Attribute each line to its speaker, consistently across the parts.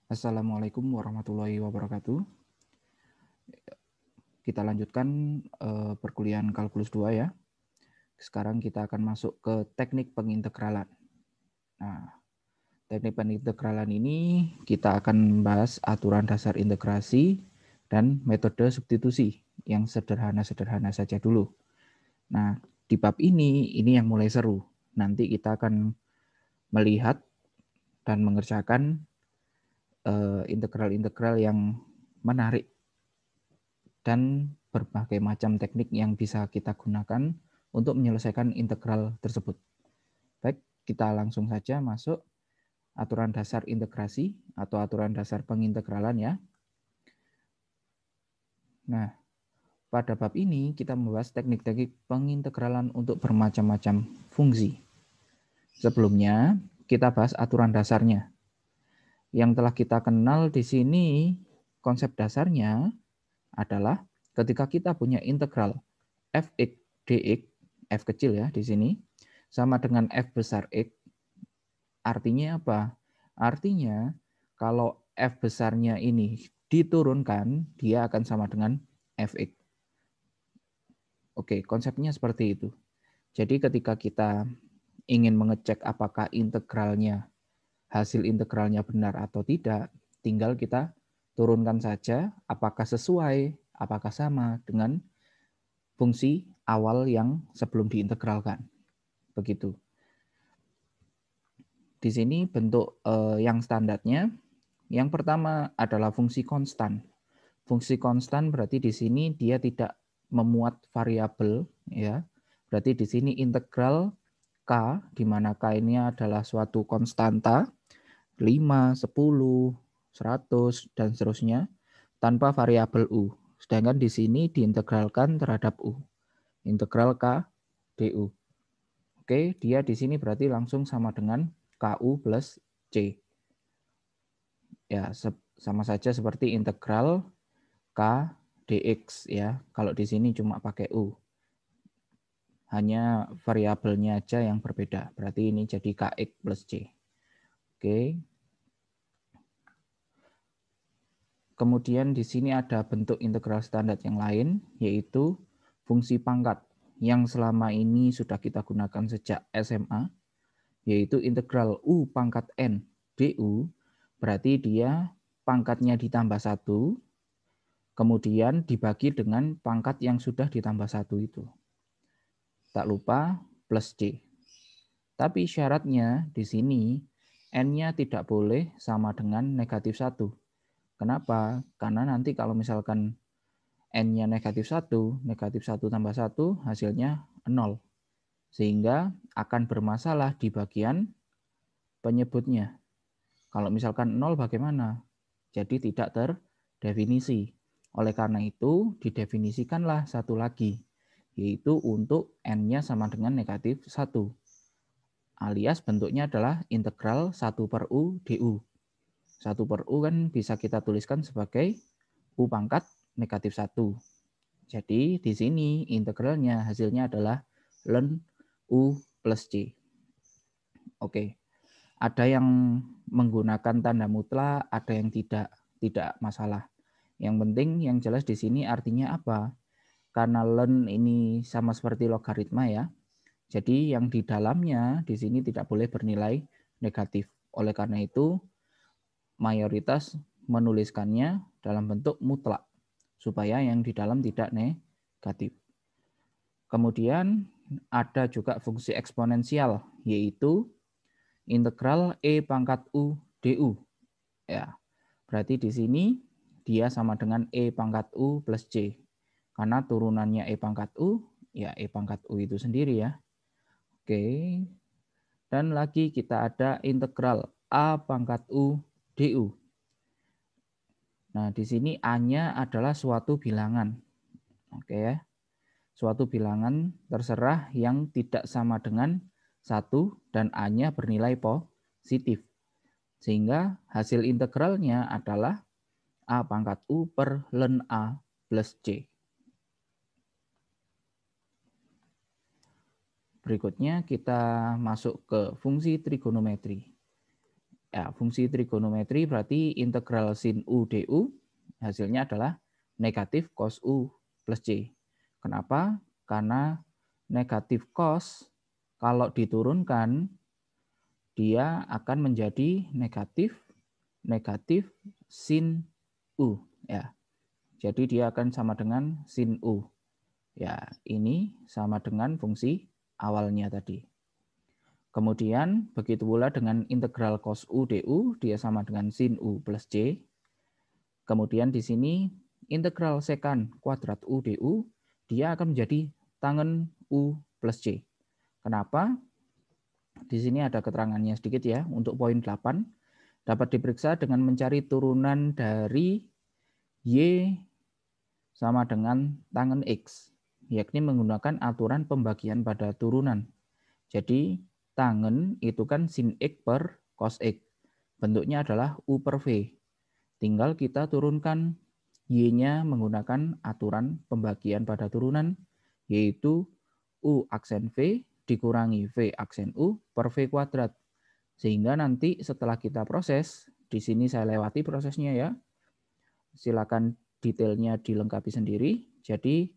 Speaker 1: Assalamualaikum warahmatullahi wabarakatuh. Kita lanjutkan perkuliahan kalkulus 2 ya. Sekarang kita akan masuk ke teknik pengintegralan. Nah, teknik pengintegralan ini kita akan membahas aturan dasar integrasi dan metode substitusi yang sederhana-sederhana saja dulu. Nah, di bab ini yang mulai seru. Nanti kita akan melihat dan mengerjakan integral-integral yang menarik dan berbagai macam teknik yang bisa kita gunakan untuk menyelesaikan integral tersebut. Baik, kita langsung saja masuk aturan dasar integrasi atau aturan dasar pengintegralan ya. Nah, pada bab ini kita membahas teknik-teknik pengintegralan untuk bermacam-macam fungsi. Sebelumnya, kita bahas aturan dasarnya. Yang telah kita kenal di sini, konsep dasarnya adalah ketika kita punya integral fx dx, f kecil ya di sini, sama dengan f besar x, artinya apa? Artinya kalau f besarnya ini diturunkan, dia akan sama dengan fx. Oke, konsepnya seperti itu. Jadi ketika kita ingin mengecek apakah integralnya, hasil integralnya benar atau tidak, tinggal kita turunkan saja apakah sesuai, apakah sama dengan fungsi awal yang sebelum diintegralkan. Begitu. Di sini bentuk yang standarnya, yang pertama adalah fungsi konstan. Fungsi konstan berarti di sini dia tidak memuat variabel, ya. Berarti di sini integral K, di mana K ini adalah suatu konstanta, 5, 10, 100, dan seterusnya, tanpa variabel U. Sedangkan di sini diintegralkan terhadap U. Integral K du. Oke, dia di sini berarti langsung sama dengan KU plus C. Ya, sama saja seperti integral K dx ya. Kalau di sini cuma pakai U. Hanya variabelnya aja yang berbeda. Berarti ini jadi Kx plus C. Oke. Kemudian di sini ada bentuk integral standar yang lain, yaitu fungsi pangkat yang selama ini sudah kita gunakan sejak SMA, yaitu integral U pangkat N du, berarti dia pangkatnya ditambah 1, kemudian dibagi dengan pangkat yang sudah ditambah 1 itu. Tak lupa plus C. Tapi syaratnya di sini N-nya tidak boleh sama dengan negatif 1. Kenapa? Karena nanti kalau misalkan N-nya negatif 1 tambah 1 hasilnya 0. Sehingga akan bermasalah di bagian penyebutnya. Kalau misalkan 0 bagaimana? Jadi tidak terdefinisi. Oleh karena itu didefinisikanlah satu lagi, yaitu untuk N-nya sama dengan negatif 1. Alias bentuknya adalah integral 1 per U du. 1 per U kan bisa kita tuliskan sebagai U pangkat negatif 1. Jadi di sini integralnya hasilnya adalah ln U plus C. Oke. Ada yang menggunakan tanda mutlak, ada yang tidak masalah. Yang penting yang jelas di sini artinya apa? Karena ln ini sama seperti logaritma ya. Jadi yang di dalamnya di sini tidak boleh bernilai negatif. Oleh karena itu mayoritas menuliskannya dalam bentuk mutlak supaya yang di dalam tidak negatif. Kemudian ada juga fungsi eksponensial, yaitu integral E pangkat U du. Ya, berarti di sini dia sama dengan E pangkat U plus C. Karena turunannya E pangkat U, ya E pangkat U itu sendiri ya. Oke. Dan lagi kita ada integral A pangkat U du. Nah, di sini A-nya adalah suatu bilangan. Oke ya. Suatu bilangan terserah yang tidak sama dengan 1 dan A-nya bernilai positif. Sehingga hasil integralnya adalah A pangkat U per ln A plus C. Berikutnya kita masuk ke fungsi trigonometri. Ya, fungsi trigonometri berarti integral sin U du hasilnya adalah negatif cos U plus C. Kenapa? Karena negatif cos kalau diturunkan dia akan menjadi negatif sin U. Ya, jadi dia akan sama dengan sin U. Ya, ini sama dengan fungsi awalnya tadi. Kemudian begitu pula dengan integral cos U du, dia sama dengan sin U plus C. Kemudian di sini integral sekan kuadrat U du, dia akan menjadi tangen U plus C. Kenapa? Di sini ada keterangannya sedikit ya. Untuk poin 8, dapat diperiksa dengan mencari turunan dari Y sama dengan tangen X, yakni menggunakan aturan pembagian pada turunan. Jadi tangen itu kan sin X per cos X. Bentuknya adalah U per V. Tinggal kita turunkan Y-nya menggunakan aturan pembagian pada turunan, yaitu U aksen V dikurangi V aksen U per V kuadrat. Sehingga nanti setelah kita proses, di sini saya lewati prosesnya ya. Silakan detailnya dilengkapi sendiri. Jadi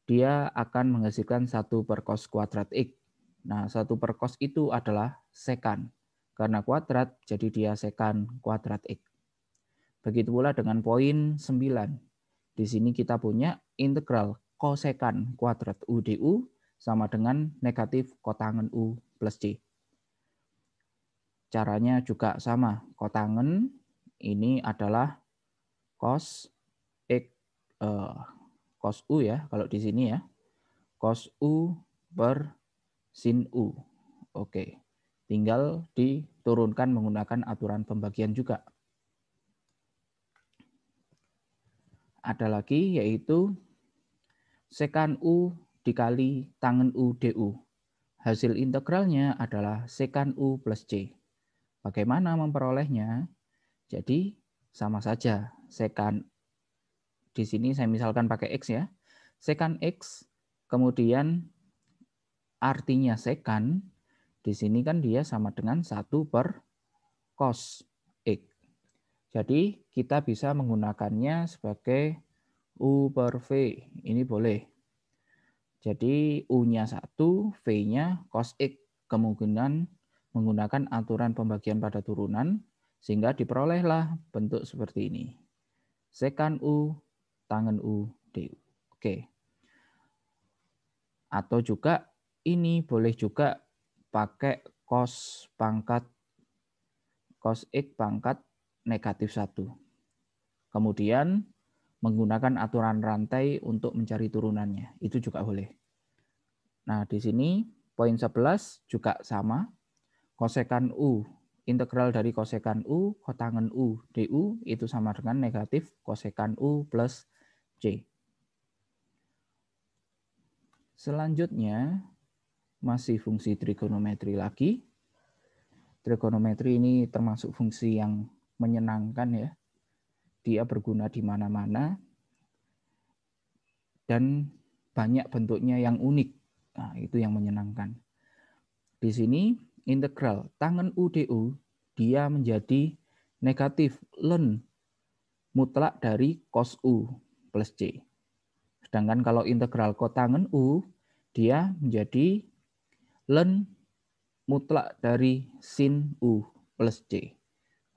Speaker 1: dia akan menghasilkan 1 per cos kuadrat X. Nah, 1 per cos itu adalah sekan. Karena kuadrat, jadi dia sekan kuadrat X. Begitu pula dengan poin 9. Di sini kita punya integral kosekan kuadrat U du sama dengan negatif kotangen U plus C. Caranya juga sama. Kotangen ini adalah cos X, cos U ya, kalau di sini ya. Cos U per sin U. Oke, tinggal diturunkan menggunakan aturan pembagian juga. Ada lagi yaitu sekan U dikali tangen U du. Hasil integralnya adalah sekan U plus C. Bagaimana memperolehnya? Jadi sama saja. Sekan di sini saya misalkan pakai X ya. Sekan X, kemudian artinya sekan, di sini kan dia sama dengan 1 per cos X. Jadi kita bisa menggunakannya sebagai U per V. Ini boleh. Jadi U-nya 1, V-nya cos X. Kemungkinan menggunakan aturan pembagian pada turunan, sehingga diperolehlah bentuk seperti ini. Sekan U, tangen U, du. Oke. Atau juga ini boleh juga pakai cos X pangkat negatif 1. Kemudian menggunakan aturan rantai untuk mencari turunannya. Itu juga boleh. Nah, di sini poin 11 juga sama. Kosekan U, integral dari kosekan U, kotangen U, du, itu sama dengan negatif kosekan U plus C. Selanjutnya, masih fungsi trigonometri lagi. Trigonometri ini termasuk fungsi yang menyenangkan ya. Dia berguna di mana-mana dan banyak bentuknya yang unik. Nah, itu yang menyenangkan. Di sini integral tangen U du dia menjadi negatif ln mutlak dari cos U plus C. Sedangkan kalau integral kotangen U dia menjadi ln mutlak dari sin U plus C.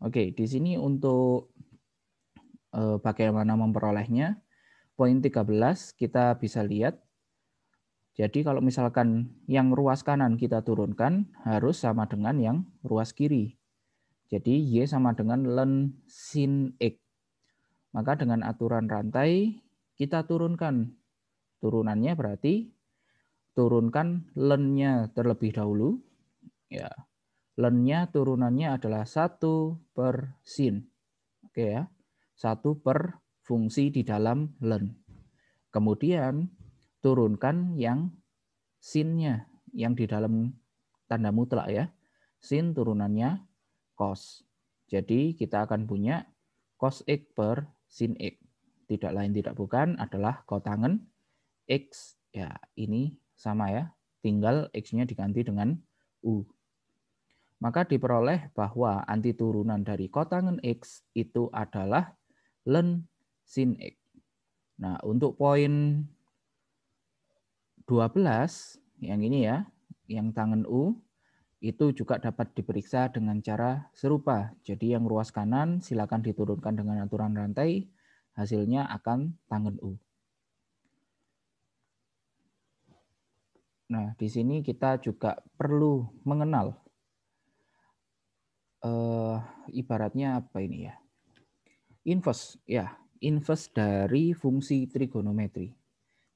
Speaker 1: Oke, di sini untuk bagaimana memperolehnya, poin 13 kita bisa lihat. Jadi kalau misalkan yang ruas kanan kita turunkan harus sama dengan yang ruas kiri. Jadi Y sama dengan ln sin X. Maka dengan aturan rantai kita turunkan. Turunannya berarti turunkan ln-nya terlebih dahulu. Ya. Ln-nya turunannya adalah 1 per sin. Oke ya. 1 per fungsi di dalam ln. Kemudian turunkan yang sin-nya yang di dalam tanda mutlak ya. Sin turunannya cos. Jadi kita akan punya cos X per sin X. Tidak lain tidak bukan adalah kotangen X. Ya, ini sama ya. Tinggal X-nya diganti dengan U. Maka diperoleh bahwa anti turunan dari kotangen X itu adalah len sin X. Nah, untuk poin 12, yang ini ya, yang tangen U, itu juga dapat diperiksa dengan cara serupa. Jadi yang ruas kanan silakan diturunkan dengan aturan rantai, hasilnya akan tangen U. Nah, di sini kita juga perlu mengenal ibaratnya apa ini ya? Inverse, ya, inverse dari fungsi trigonometri.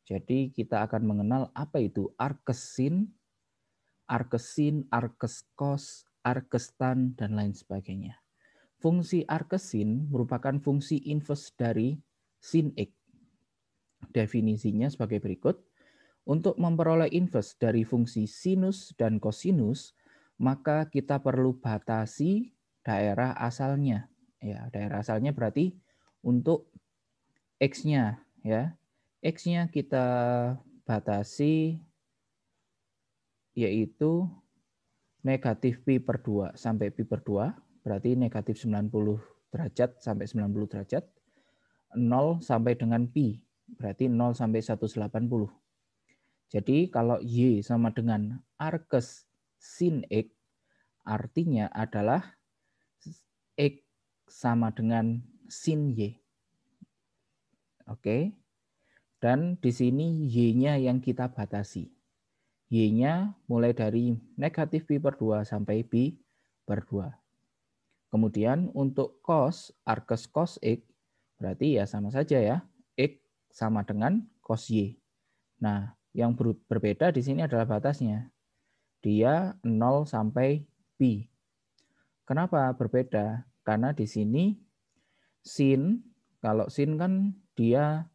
Speaker 1: Jadi kita akan mengenal apa itu arcsin, arccos, arctan, dan lain sebagainya. Fungsi arcsin merupakan fungsi inverse dari sin X. Definisinya sebagai berikut. Untuk memperoleh inverse dari fungsi sinus dan kosinus, maka kita perlu batasi daerah asalnya. Ya, daerah asalnya berarti untuk X-nya ya. X-nya kita batasi yaitu negatif pi per 2 sampai pi per 2, berarti negatif 90 derajat sampai 90 derajat, 0 sampai dengan pi, berarti 0 sampai 180. Jadi kalau Y sama dengan arcus sin X, artinya adalah X sama dengan sin Y. Oke. Dan di sini Y-nya yang kita batasi. Y-nya mulai dari negatif pi per 2 sampai pi per 2. Kemudian untuk cos, arcus cos X, berarti ya sama saja ya. X sama dengan cos Y. Nah, yang berbeda di sini adalah batasnya. Dia 0 sampai pi. Kenapa berbeda? Karena di sini sin, kalau sin kan dia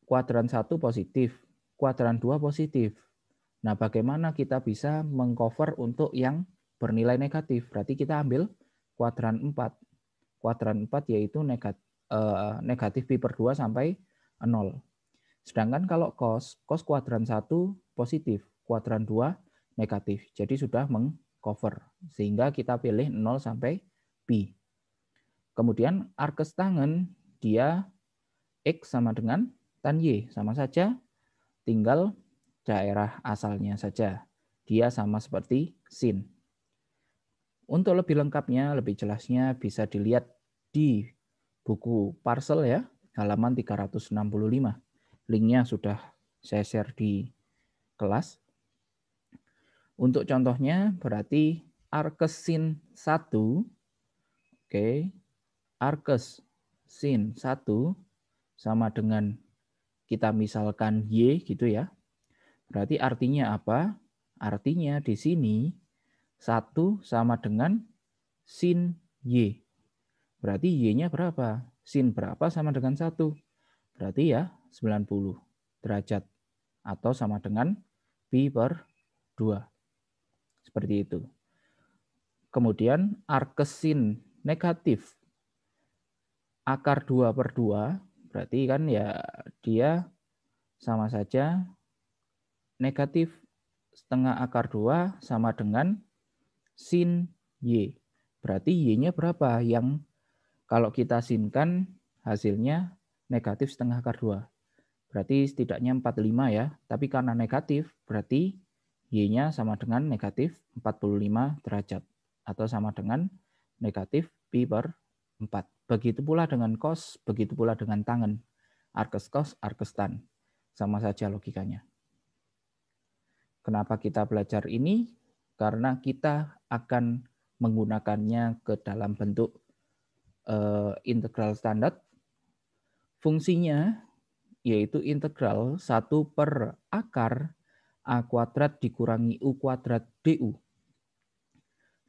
Speaker 1: kuadran 1 positif, kuadran 2 positif. Nah, bagaimana kita bisa mengcover untuk yang bernilai negatif? Berarti kita ambil kuadran 4. Kuadran 4 yaitu negatif pi per 2 sampai 0. Sedangkan kalau cos kuadran 1 positif, kuadran 2 negatif. Jadi sudah mengcover. Sehingga kita pilih 0 sampai pi. Kemudian arcus tangen dia X sama dengan tan Y. Sama saja, tinggal daerah asalnya saja. Dia sama seperti sin. Untuk lebih lengkapnya, lebih jelasnya bisa dilihat di buku Parcel ya, halaman 365. Linknya sudah saya share di kelas. Untuk contohnya berarti arcus sin 1, oke, arcus sin 1 sama dengan kita misalkan Y gitu ya. Berarti artinya apa? Artinya di sini 1 sama dengan sin Y. Berarti Y-nya berapa? Sin berapa sama dengan 1? Berarti ya 90 derajat. Atau sama dengan pi per 2. Seperti itu. Kemudian arcus sin negatif akar 2 per 2. Berarti kan ya dia sama saja negatif setengah akar 2 sama dengan sin Y. Berarti Y-nya berapa? Yang kalau kita sinkan hasilnya negatif setengah akar 2. Berarti setidaknya 45 ya. Tapi karena negatif berarti Y-nya sama dengan negatif 45 derajat. Atau sama dengan negatif pi per 4. Begitu pula dengan cos, begitu pula dengan tangen. Arcus cos, arcus tan. Sama saja logikanya. Kenapa kita belajar ini? Karena kita akan menggunakannya ke dalam bentuk integral standar. Fungsinya yaitu integral 1 per akar A kuadrat dikurangi U kuadrat DU.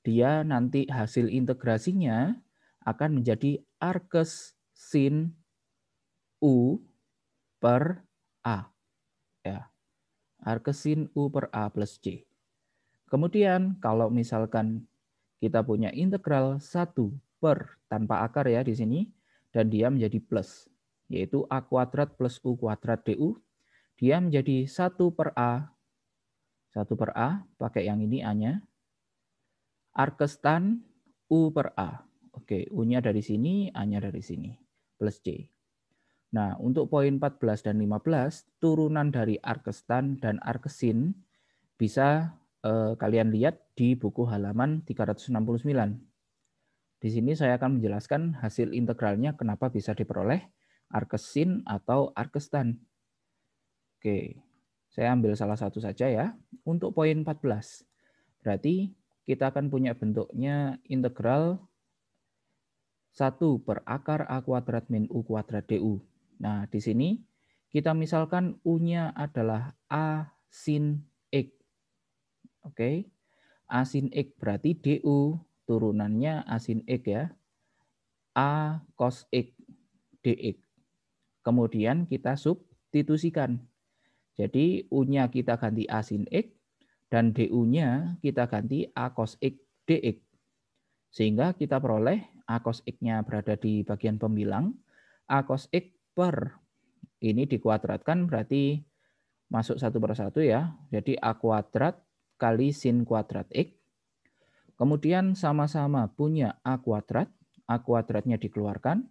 Speaker 1: Dia nanti hasil integrasinya akan menjadi arcus sin U per A. Ya. Arcus sin U per A plus C. Kemudian kalau misalkan kita punya integral 1 per tanpa akar ya di sini, dan dia menjadi plus, yaitu A kuadrat plus U kuadrat DU, dia menjadi 1 per A, 1 per A, pakai yang ini A-nya, Arkestan U per A. Oke, U-nya dari sini, A-nya dari sini. Plus C. Nah, untuk poin 14 dan 15, turunan dari arkestan dan arkesin bisa kalian lihat di buku halaman 369. Di sini saya akan menjelaskan hasil integralnya kenapa bisa diperoleh arkesin atau arkestan. Oke, saya ambil salah satu saja ya. Untuk poin 14, berarti kita akan punya bentuknya integral 1 per akar A kuadrat min U kuadrat DU. Nah, di sini kita misalkan U-nya adalah A sin X. Oke, A sin X berarti DU turunannya A sin X ya. A cos X dx. Kemudian kita substitusikan. Jadi U-nya kita ganti A sin X dan DU-nya kita ganti A cos X dx. Sehingga kita peroleh A cos X-nya berada di bagian pembilang. A cos X per ini dikuadratkan berarti masuk satu per satu ya. Jadi A kuadrat kali sin kuadrat X. Kemudian sama-sama punya A kuadrat. A kuadratnya dikeluarkan.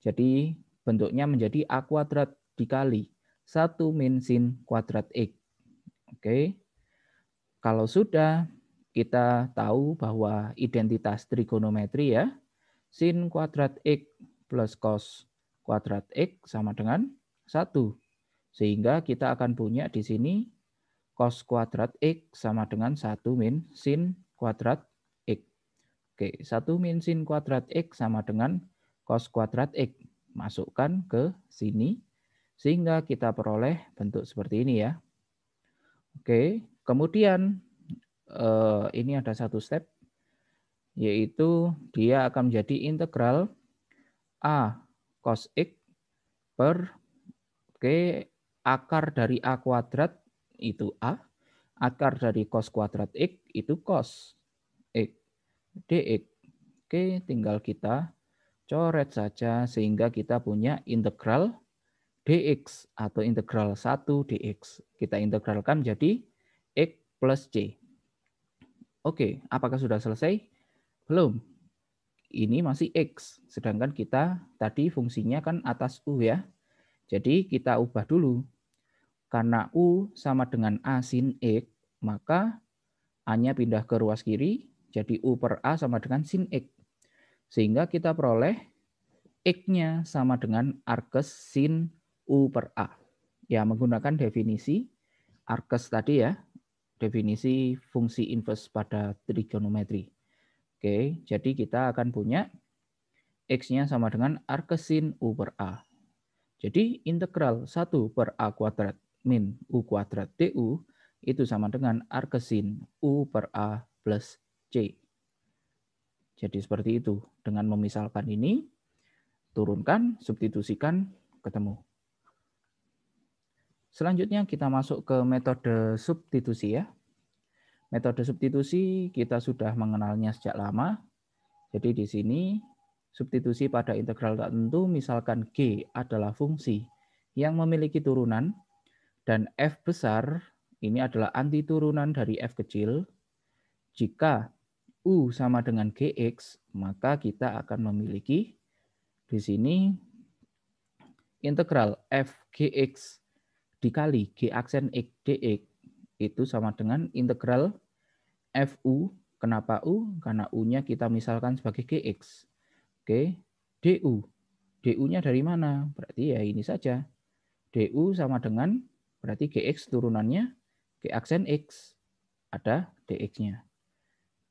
Speaker 1: Jadi bentuknya menjadi A kuadrat dikali 1 min sin kuadrat X. Oke. Kalau sudah, kita tahu bahwa identitas trigonometri ya, sin kuadrat X plus cos kuadrat X sama dengan 1. Sehingga kita akan punya di sini cos kuadrat X sama dengan 1 min sin kuadrat X. Oke, 1 min sin kuadrat X sama dengan cos kuadrat X. Masukkan ke sini, sehingga kita peroleh bentuk seperti ini ya. Oke, kemudian ini ada satu step, yaitu dia akan menjadi integral A cos X per akar dari A kuadrat itu A, akar dari cos kuadrat X itu cos X dx. Oke, tinggal kita coret saja sehingga kita punya integral dx atau integral 1 dx. Kita integralkan jadi X plus C. Oke, apakah sudah selesai? Belum. Ini masih X, sedangkan kita tadi fungsinya kan atas U ya. Jadi kita ubah dulu. Karena U sama dengan A sin X, maka A-nya pindah ke ruas kiri, jadi U per A sama dengan sin X. Sehingga kita peroleh X-nya sama dengan arkes sin U per A. Ya, menggunakan definisi arkes tadi ya, definisi fungsi inverse pada trigonometri. Oke, jadi kita akan punya X-nya sama dengan arkes sin U per A. Jadi integral 1 per A kuadrat min U kuadrat DU itu sama dengan arkes sin U per A plus C. Jadi seperti itu. Dengan memisalkan ini, turunkan, substitusikan, ketemu. Selanjutnya kita masuk ke metode substitusi ya. Metode substitusi kita sudah mengenalnya sejak lama. Jadi di sini substitusi pada integral tertentu, misalkan G adalah fungsi yang memiliki turunan dan F besar ini adalah antiturunan dari F kecil. Jika U sama dengan Gx, maka kita akan memiliki di sini integral F Gx dikali G aksen X dx itu sama dengan integral Fu. Kenapa U? Karena U-nya kita misalkan sebagai Gx. Oke, du. Du-nya dari mana? Berarti ya ini saja. Du sama dengan, berarti Gx turunannya G aksen X. Ada dx-nya.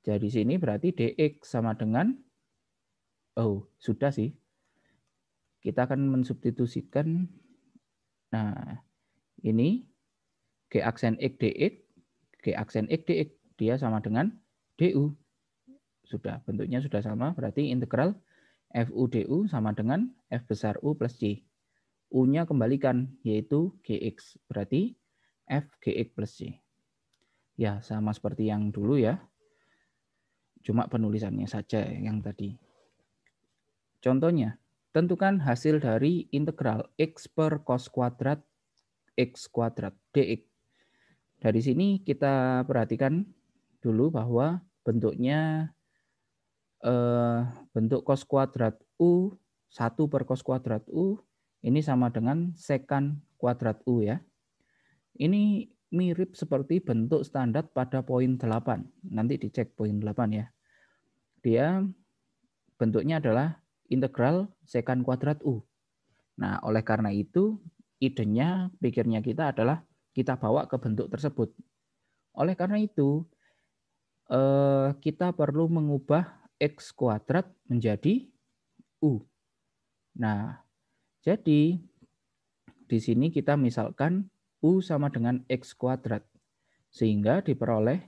Speaker 1: Jadi sini berarti dx sama dengan, oh sudah sih. Kita akan mensubstitusikan, nah ini G aksen X dx, G aksen X dx, dia sama dengan du. Sudah, bentuknya sudah sama, berarti integral Fu du sama dengan F besar U plus C. U-nya kembalikan, yaitu Gx, berarti F Gx plus C. Ya, sama seperti yang dulu ya. Cuma penulisannya saja yang tadi. Contohnya, tentukan hasil dari integral X per cos kuadrat X kuadrat dx. Dari sini kita perhatikan dulu bahwa bentuknya bentuk cos kuadrat U 1 per cos kuadrat U ini sama dengan secant kuadrat U ya. Ini mirip seperti bentuk standar pada poin 8. Nanti dicek poin 8 ya. Dia bentuknya adalah integral secant kuadrat U. Nah, oleh karena itu idenya, pikirnya kita adalah kita bawa ke bentuk tersebut. Oleh karena itu kita perlu mengubah X kuadrat menjadi U. Nah, jadi di sini kita misalkan U sama dengan X kuadrat. Sehingga diperoleh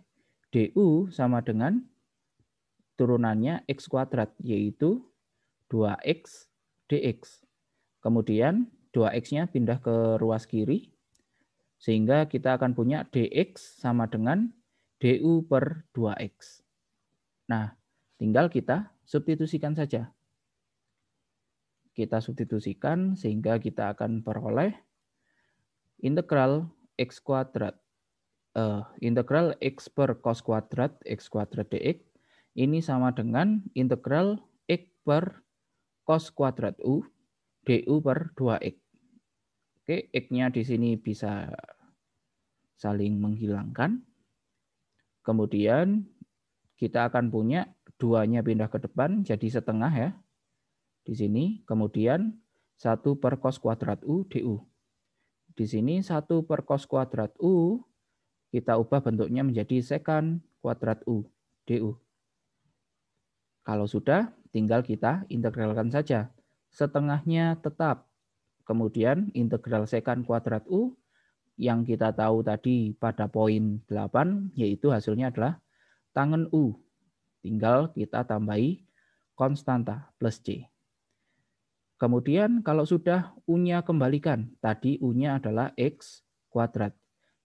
Speaker 1: DU sama dengan turunannya X kuadrat, yaitu 2X dx. Kemudian 2X-nya pindah ke ruas kiri, sehingga kita akan punya dx sama dengan du per 2X. Nah, tinggal kita substitusikan saja. Kita substitusikan sehingga kita akan peroleh integral X kuadrat. Integral X per cos kuadrat X kuadrat dx ini sama dengan integral X per cos kuadrat U du per 2X. Oke, X-nya di sini bisa saling menghilangkan. Kemudian kita akan punya 2-nya pindah ke depan jadi setengah ya. Di sini kemudian 1 per cos kuadrat U du. Di sini 1 per cos kuadrat U kita ubah bentuknya menjadi secant kuadrat U du. Kalau sudah, tinggal kita integralkan saja. Setengahnya tetap. Kemudian integral secant kuadrat U yang kita tahu tadi pada poin 8, yaitu hasilnya adalah tangen U. Tinggal kita tambahi konstanta plus C. Kemudian kalau sudah U-nya kembalikan. Tadi U-nya adalah X kuadrat.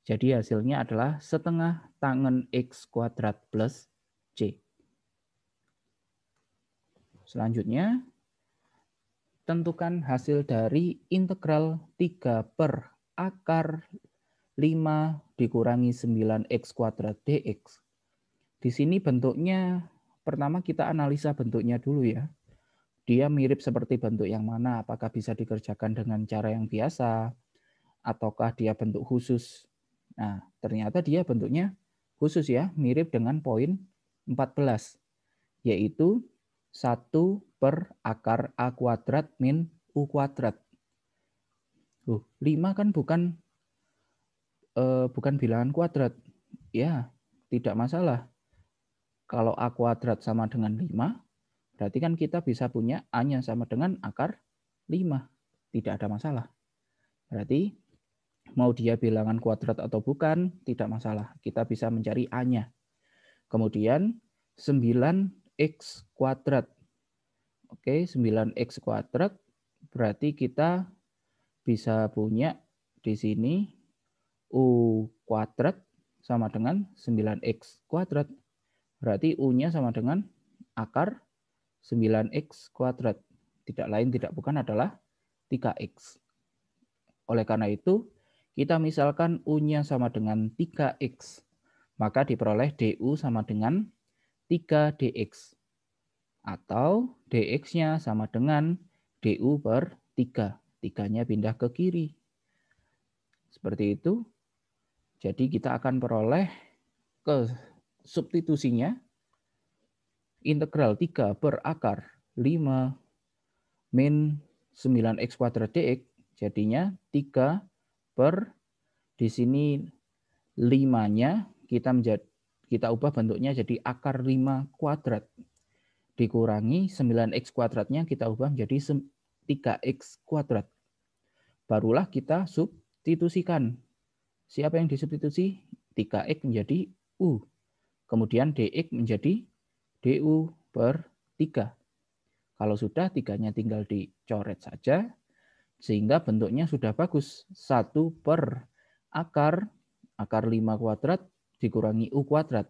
Speaker 1: Jadi hasilnya adalah setengah tangen X kuadrat plus C. Selanjutnya, tentukan hasil dari integral 3 per akar 5 dikurangi 9x kuadrat dx. Di sini bentuknya, pertama kita analisa bentuknya dulu ya. Dia mirip seperti bentuk yang mana, apakah bisa dikerjakan dengan cara yang biasa, ataukah dia bentuk khusus. Nah, ternyata dia bentuknya khusus ya, mirip dengan poin 14, yaitu 1 per akar A kuadrat min U kuadrat. 5 kan bukan bilangan kuadrat. Ya, tidak masalah. Kalau A kuadrat sama dengan 5, berarti kan kita bisa punya A-nya sama dengan akar 5. Tidak ada masalah. Berarti mau dia bilangan kuadrat atau bukan, tidak masalah. Kita bisa mencari A-nya. Kemudian 9x kuadrat. Oke, 9x kuadrat berarti kita bisa punya di sini U kuadrat sama dengan 9x kuadrat. Berarti U-nya sama dengan akar 9x kuadrat. Tidak lain tidak bukan adalah 3x. Oleh karena itu, kita misalkan U-nya sama dengan 3x. Maka diperoleh DU sama dengan 3dx. Atau dx-nya sama dengan du per 3. 3-nya pindah ke kiri. Seperti itu. Jadi kita akan peroleh ke substitusinya integral 3 per akar 5 min 9x kuadrat dx. Jadinya 3 per di sini 5-nya kita ubah bentuknya jadi akar 5 kuadrat. Dikurangi 9x kuadratnya kita ubah menjadi 3x kuadrat. Barulah kita substitusikan. Siapa yang disubstitusi? 3x menjadi U. Kemudian dx menjadi du per 3. Kalau sudah, 3-nya tinggal dicoret saja. Sehingga bentuknya sudah bagus. 1 per akar 5 kuadrat dikurangi U kuadrat.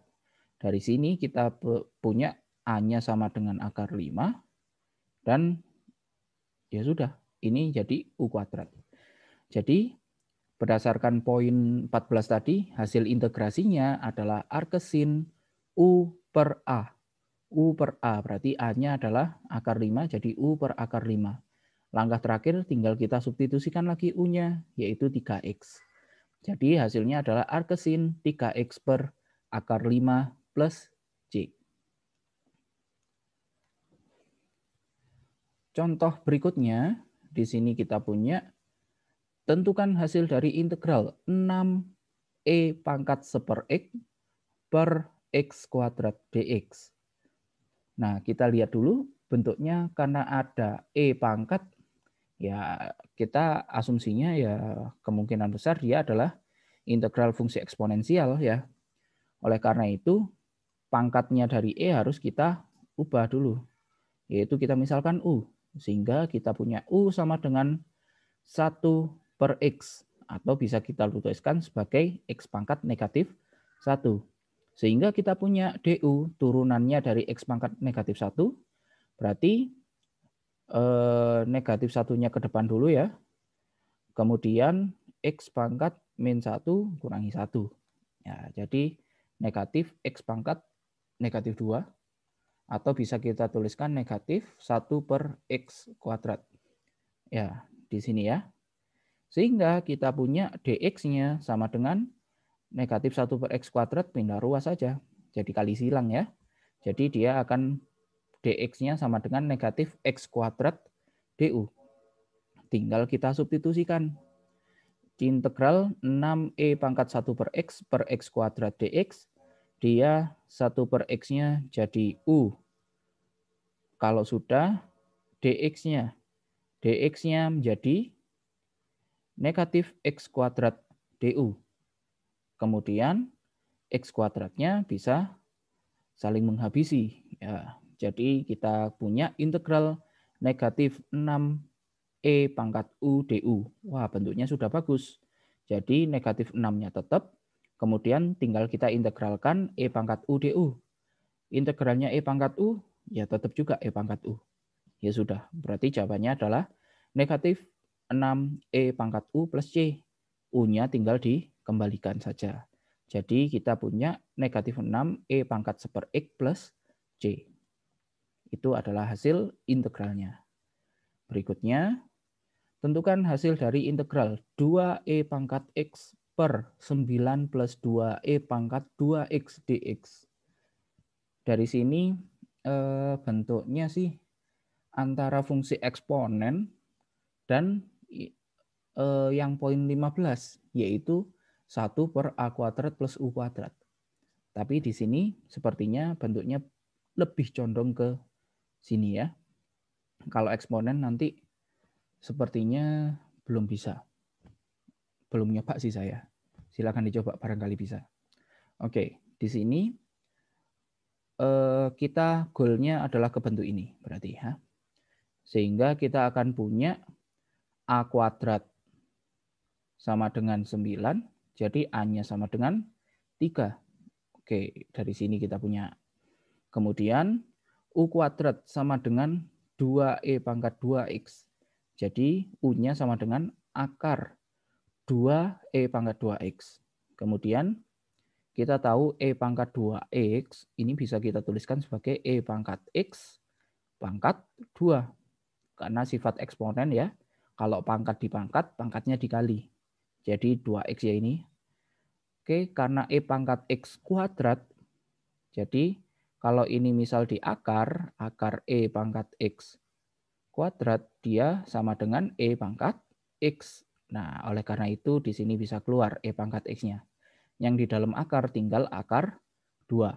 Speaker 1: Dari sini kita punya A-nya sama dengan akar 5. Dan ya sudah, ini jadi U kuadrat. Jadi berdasarkan poin 14 tadi, hasil integrasinya adalah arcsin U per A. U per A, berarti A-nya adalah akar 5, jadi U per akar 5. Langkah terakhir tinggal kita substitusikan lagi U-nya, yaitu 3X. Jadi hasilnya adalah arkesin 3X per akar 5 plus C. Contoh berikutnya, di sini kita punya tentukan hasil dari integral 6E pangkat 1/X per X kuadrat dx. Nah, kita lihat dulu bentuknya karena ada E pangkat, ya kita asumsinya ya kemungkinan besar dia adalah integral fungsi eksponensial ya. Oleh karena itu, pangkatnya dari E harus kita ubah dulu, yaitu kita misalkan U, sehingga kita punya U sama dengan 1 per X, atau bisa kita tuliskan sebagai X pangkat negatif 1. Sehingga kita punya DU turunannya dari X pangkat negatif 1, berarti negatif 1-nya ke depan dulu ya. Kemudian X pangkat min 1 kurangi 1. Ya, jadi negatif X pangkat negatif 2, atau bisa kita tuliskan negatif 1 per X kuadrat. Ya, di sini ya. Sehingga kita punya dx-nya sama dengan negatif 1 per X kuadrat pindah ruas saja. Jadi kali silang ya. Jadi dia akan dx-nya sama dengan negatif X kuadrat du. Tinggal kita substitusikan. Integral 6E pangkat 1 per X kuadrat dx. Dia 1 per X-nya jadi U. Kalau sudah, dx-nya menjadi negatif X kuadrat du. Kemudian X kuadratnya bisa saling menghabisi. Ya, jadi kita punya integral negatif 6E pangkat U du. Wah, bentuknya sudah bagus. Jadi negatif 6-nya tetap. Kemudian tinggal kita integralkan E pangkat U du. Integralnya E pangkat U, ya tetap juga E pangkat U. Ya sudah, berarti jawabannya adalah negatif 6E pangkat U plus C. U-nya tinggal dikembalikan saja. Jadi kita punya negatif 6E pangkat 1/X plus C. Itu adalah hasil integralnya. Berikutnya, tentukan hasil dari integral 2E pangkat X per 9 plus 2E pangkat 2X dx. Dari sini bentuknya sih antara fungsi eksponen dan yang poin 15, yaitu 1 per A kuadrat plus U kuadrat. Tapi di sini sepertinya bentuknya lebih condong ke sini ya. Kalau eksponen nanti sepertinya belum bisa. Belum nyoba sih saya. Silakan dicoba, barangkali bisa. Oke, di sini kita goalnya adalah ke bentuk ini berarti ya. Sehingga kita akan punya A kuadrat sama dengan 9, jadi A-nya sama dengan 3. Oke, dari sini kita punya. Kemudian U kuadrat sama dengan 2E pangkat 2X. Jadi U-nya sama dengan akar 2E pangkat 2X. Kemudian kita tahu E pangkat 2X ini bisa kita tuliskan sebagai E pangkat X pangkat 2. Karena sifat eksponen ya. Kalau pangkat dipangkat, pangkatnya dikali. Jadi 2X ya ini. Oke, karena E pangkat X kuadrat, jadi kalau ini misal di akar E pangkat X kuadrat, dia sama dengan E pangkat X. Nah, oleh karena itu di sini bisa keluar E pangkat X-nya. Yang di dalam akar tinggal akar 2.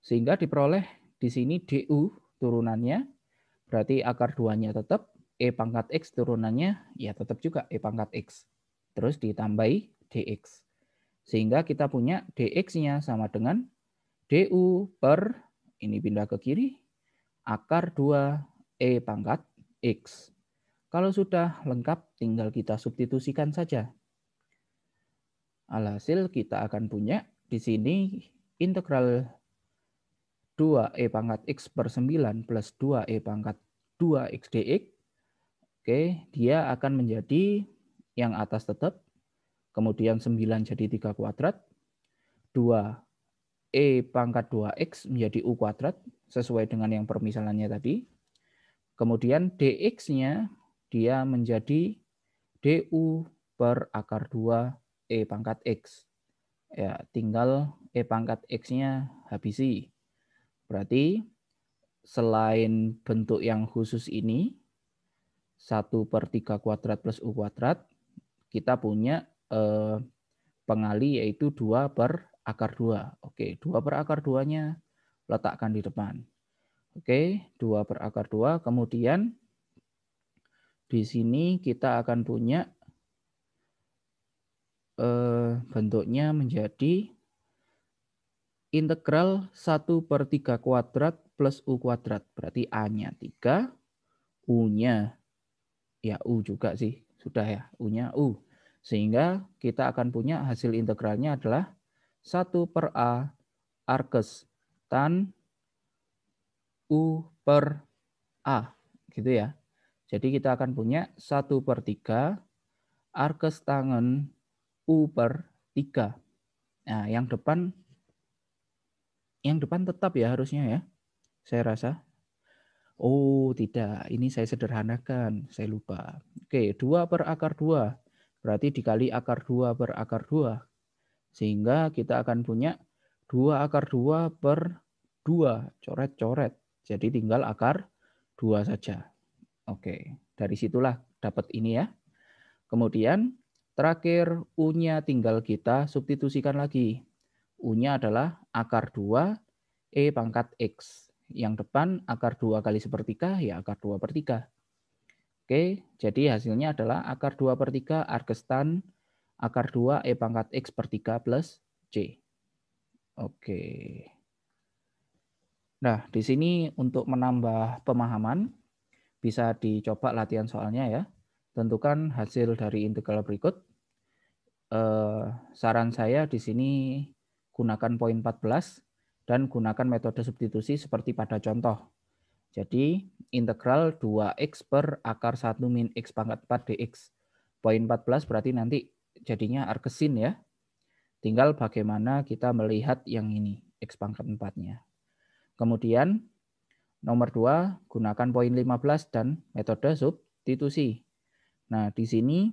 Speaker 1: Sehingga diperoleh di sini DU turunannya, berarti akar 2-nya tetap, E pangkat X turunannya ya tetap juga E pangkat X. Terus ditambahi dx. Sehingga kita punya dx-nya sama dengan du per, ini pindah ke kiri, akar 2 E pangkat X. Kalau sudah lengkap, tinggal kita substitusikan saja. Alhasil kita akan punya di sini integral 2E pangkat X per 9 plus 2E pangkat 2X dx. Oke, dia akan menjadi yang atas tetap, kemudian 9 jadi 3 kuadrat, 2 E pangkat 2X menjadi U kuadrat, sesuai dengan yang permisalannya tadi. Kemudian dx-nya dia menjadi du per akar 2 E pangkat X. Ya, tinggal E pangkat X-nya habisi. Berarti selain bentuk yang khusus ini, 1/3 kuadrat plus U kuadrat, kita punya pengali yaitu 2 per akar 2. Oke, 2 per akar 2-nya letakkan di depan. Oke, 2 per akar 2. Kemudian di sini kita akan punya bentuknya menjadi integral 1/3 kuadrat plus U kuadrat. Berarti A-nya 3, U-nya ya U juga sih. Sudah ya, U-nya U. Sehingga kita akan punya hasil integralnya adalah 1 per A arkes tan U per A. Gitu ya. Jadi kita akan punya 1/3 arkes tangen U per 3. Nah, yang depan tetap ya harusnya ya, saya rasa. Oh, tidak. Ini saya sederhanakan. Saya lupa. Oke, 2 per akar 2. Berarti dikali akar 2 per akar 2. Sehingga kita akan punya 2 akar 2 per 2. Coret-coret. Jadi tinggal akar 2 saja. Oke, dari situlah dapat ini ya. Kemudian terakhir U-nya tinggal kita substitusikan lagi. U-nya adalah akar 2 E pangkat X. Yang depan akar 2 kali sepertiga ya akar 2 per 3. Oke, jadi hasilnya adalah akar 2 per 3 arkes tan akar 2 E pangkat X per 3 plus C. Oke. Nah, di sini untuk menambah pemahaman, bisa dicoba latihan soalnya ya. Tentukan hasil dari integral berikut. Saran saya di sini gunakan poin 14 dan gunakan metode substitusi seperti pada contoh. Jadi integral 2x per akar 1 min x pangkat 4 dx. Poin 14 berarti nanti jadinya arkesin ya. Tinggal bagaimana kita melihat yang ini, x pangkat 4-nya. Kemudian nomor 2 gunakan poin 15 dan metode substitusi. Nah, di sini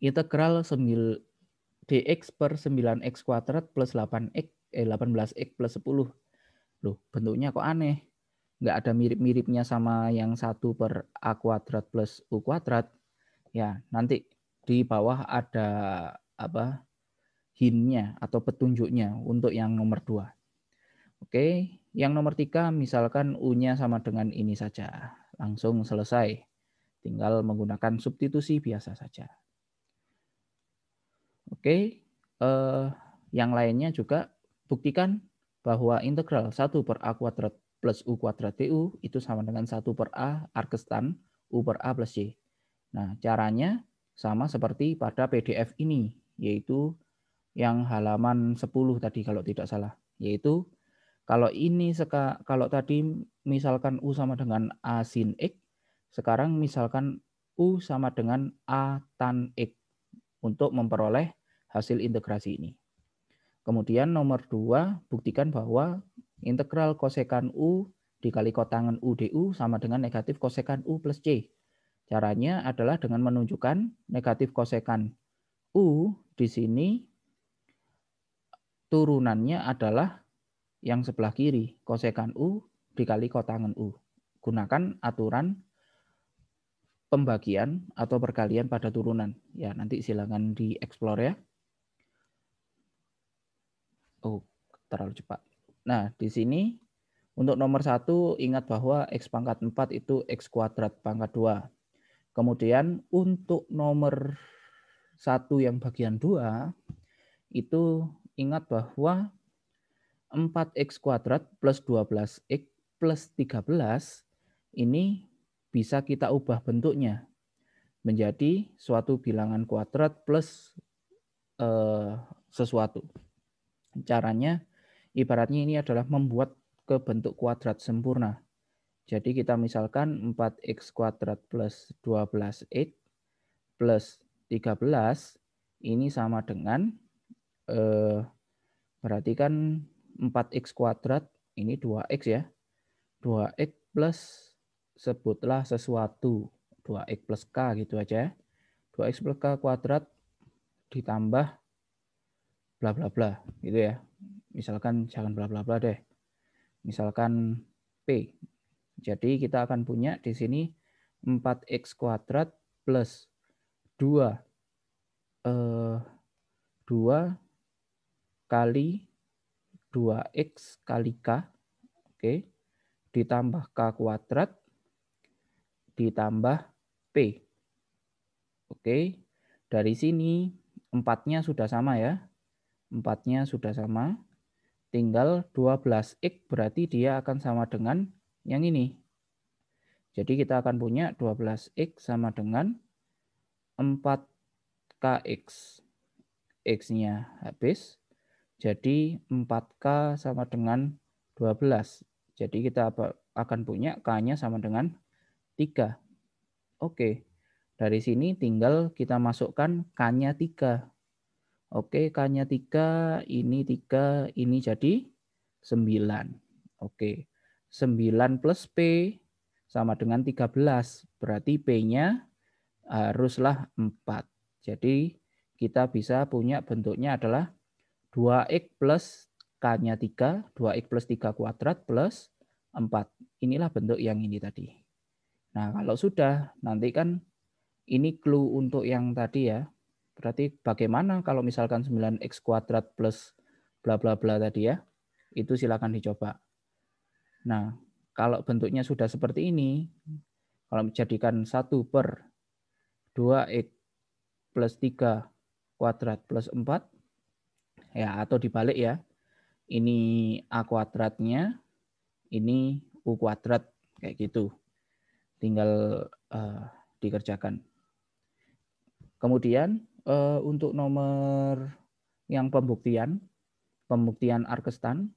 Speaker 1: integral dx per 9x kuadrat plus 18x plus 10. Loh, bentuknya kok aneh? Nggak ada mirip-miripnya sama yang 1 per a kuadrat plus u kuadrat. Ya, nanti di bawah ada hint-nya atau petunjuknya untuk yang nomor 2. Oke, yang nomor 3 misalkan u-nya sama dengan ini saja. Langsung selesai. Tinggal menggunakan substitusi biasa saja. Oke, yang lainnya juga buktikan bahwa integral 1 per a kuadrat plus u kuadrat du itu sama dengan 1 per a arkes tan u per a plus c. Nah, caranya sama seperti pada PDF ini, yaitu yang halaman 10 tadi kalau tidak salah. Yaitu kalau tadi misalkan u sama dengan a sin x, sekarang misalkan u sama dengan a tan x untuk memperoleh hasil integrasi ini. Kemudian nomor 2, buktikan bahwa integral kosekan U dikali kotangen U du sama dengan negatif kosekan U plus C. Caranya adalah dengan menunjukkan negatif kosekan U di sini turunannya adalah yang sebelah kiri, kosekan U dikali kotangen U. Gunakan aturan pembagian atau perkalian pada turunan. Ya, nanti silakan dieksplor ya. Oh, terlalu cepat. Nah, di sini untuk nomor 1 ingat bahwa x pangkat 4 itu x kuadrat pangkat 2. Kemudian untuk nomor 1 yang bagian 2 itu ingat bahwa 4x kuadrat plus 12x plus 13 ini bisa kita ubah bentuknya menjadi suatu bilangan kuadrat plus sesuatu. Caranya ibaratnya ini adalah membuat ke bentuk kuadrat sempurna. Jadi kita misalkan 4x kuadrat plus 12x plus 13 ini sama dengan berarti kan 4x kuadrat, ini 2x ya. 2x plus sebutlah sesuatu. 2x plus K gitu aja. 2x plus K kuadrat ditambah bla bla bla gitu ya. Misalkan jangan bla bla bla deh. Misalkan P. Jadi kita akan punya di sini 4x kuadrat plus 2 kali 2x kali K, oke, ditambah K kuadrat ditambah P. Oke, dari sini 4-nya sudah sama ya. 4-nya sudah sama. Tinggal 12x berarti dia akan sama dengan yang ini. Jadi kita akan punya 12x sama dengan 4kx. X-nya habis. Jadi 4K sama dengan 12. Jadi kita akan punya K-nya sama dengan 3. Oke. Dari sini tinggal kita masukkan K-nya 3. Oke, K-nya 3, ini 3, ini jadi 9. Oke. 9 plus P sama dengan 13. Berarti P-nya haruslah 4. Jadi kita bisa punya bentuknya adalah 2x plus K-nya 3, 2x plus 3 kuadrat plus 4. Inilah bentuk yang ini tadi. Nah, kalau sudah, nanti kan ini clue untuk yang tadi ya. Berarti bagaimana kalau misalkan 9x kuadrat plus bla bla bla tadi ya. Itu silakan dicoba. Nah, kalau bentuknya sudah seperti ini, kalau dijadikan 1 per 2x plus 3 kuadrat plus 4, ya atau dibalik ya. Ini A kuadratnya, ini U kuadrat, kayak gitu. Tinggal dikerjakan. Kemudian untuk nomor yang pembuktian Arkestan,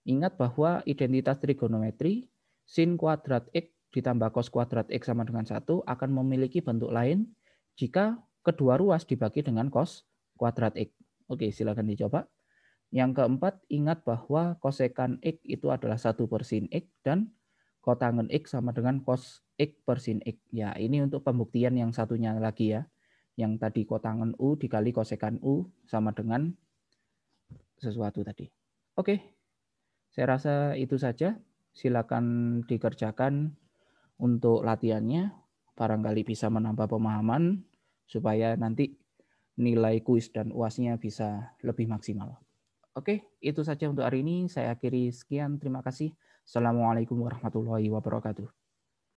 Speaker 1: ingat bahwa identitas trigonometri sin kuadrat X ditambah cos kuadrat X sama dengan 1 akan memiliki bentuk lain jika kedua ruas dibagi dengan cos kuadrat X. Oke, silakan dicoba. Yang keempat, ingat bahwa kosekan X itu adalah 1 per sin X dan kotangen X sama dengan cos X per sin X. Ya, ini untuk pembuktian yang satunya lagi ya. Yang tadi kotangen U dikali kosekan U sama dengan sesuatu tadi. Oke, saya rasa itu saja. Silakan dikerjakan untuk latihannya. Barangkali bisa menambah pemahaman supaya nanti nilai kuis dan UAS-nya bisa lebih maksimal. Oke, itu saja untuk hari ini. Saya akhiri sekian. Terima kasih. Assalamualaikum warahmatullahi wabarakatuh.